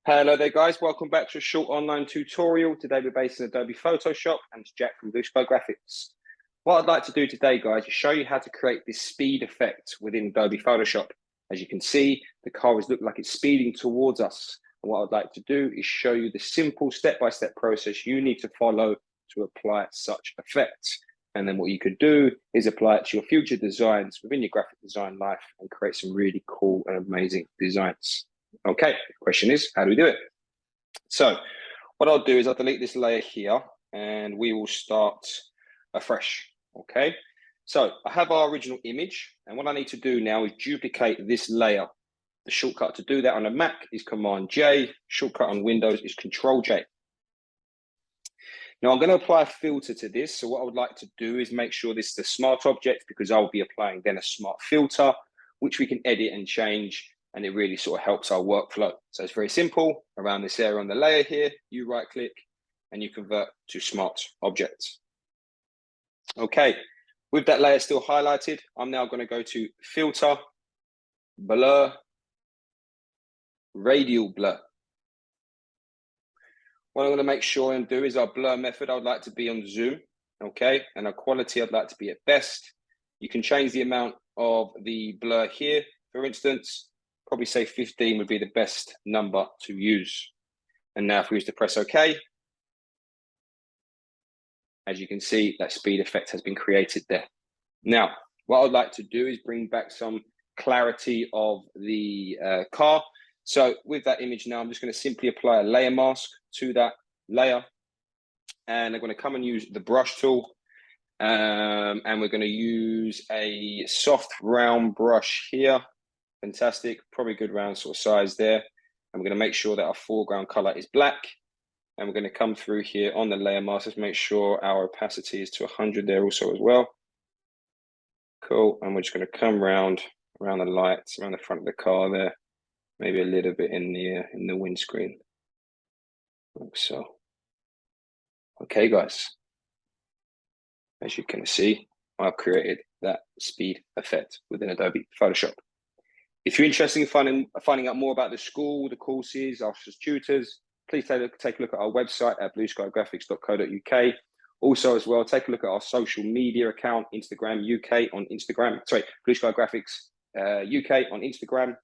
Hello there guys, welcome back to a short online tutorial. Today we're based in Adobe Photoshop and it's Jack from Blue Sky Graphics. What I'd like to do today guys is show you how to create this speed effect within Adobe Photoshop. As you can see, the car is looking like it's speeding towards us. And what I'd like to do is show you the simple step-by-step process you need to follow to apply such effect. And then what you could do is apply it to your future designs within your graphic design life and create some really cool and amazing designs. Okay, the question is, how do we do it? So what I'll do is I'll delete this layer here and we will start afresh, okay? So I have our original image and what I need to do now is duplicate this layer. The shortcut to do that on a Mac is Command J, shortcut on Windows is Control J. Now I'm going to apply a filter to this. So what I would like to do is make sure this is a smart object because I'll be applying then a smart filter, which we can edit and change. And it really sort of helps our workflow. So it's very simple. Around this area on the layer here, you right click and you convert to smart objects. Okay, with that layer still highlighted, I'm now going to go to filter, blur, radial blur. What I'm going to make sure and do is our blur method, I would like to be on zoom, okay? And our quality, I'd like to be at best. You can change the amount of the blur here, for instance. Probably say 15 would be the best number to use. And now if we use to press OK, as you can see, that speed effect has been created there. Now, what I'd like to do is bring back some clarity of the car. So with that image now, I'm just going to simply apply a layer mask to that layer. And I'm going to come and use the brush tool. And we're going to use a soft round brush here. Fantastic, probably good round sort of size there. And we're going to make sure that our foreground color is black. And we're going to come through here on the layer mask. Let's make sure our opacity is to 100 there also as well. Cool. And we're just going to come around the lights, around the front of the car there. Maybe a little bit in the windscreen. Like so. Okay, guys. As you can see, I've created that speed effect within Adobe Photoshop. If you're interested in finding out more about the school, the courses, our tutors, please take a look at our website at blueskygraphics.co.uk. Also as well, take a look at our social media account, Instagram UK on Instagram, sorry, Blue Sky Graphics UK on Instagram.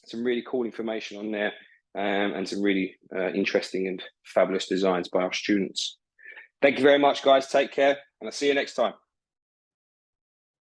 Some really cool information on there and some really interesting and fabulous designs by our students. Thank you very much, guys. Take care, and I'll see you next time.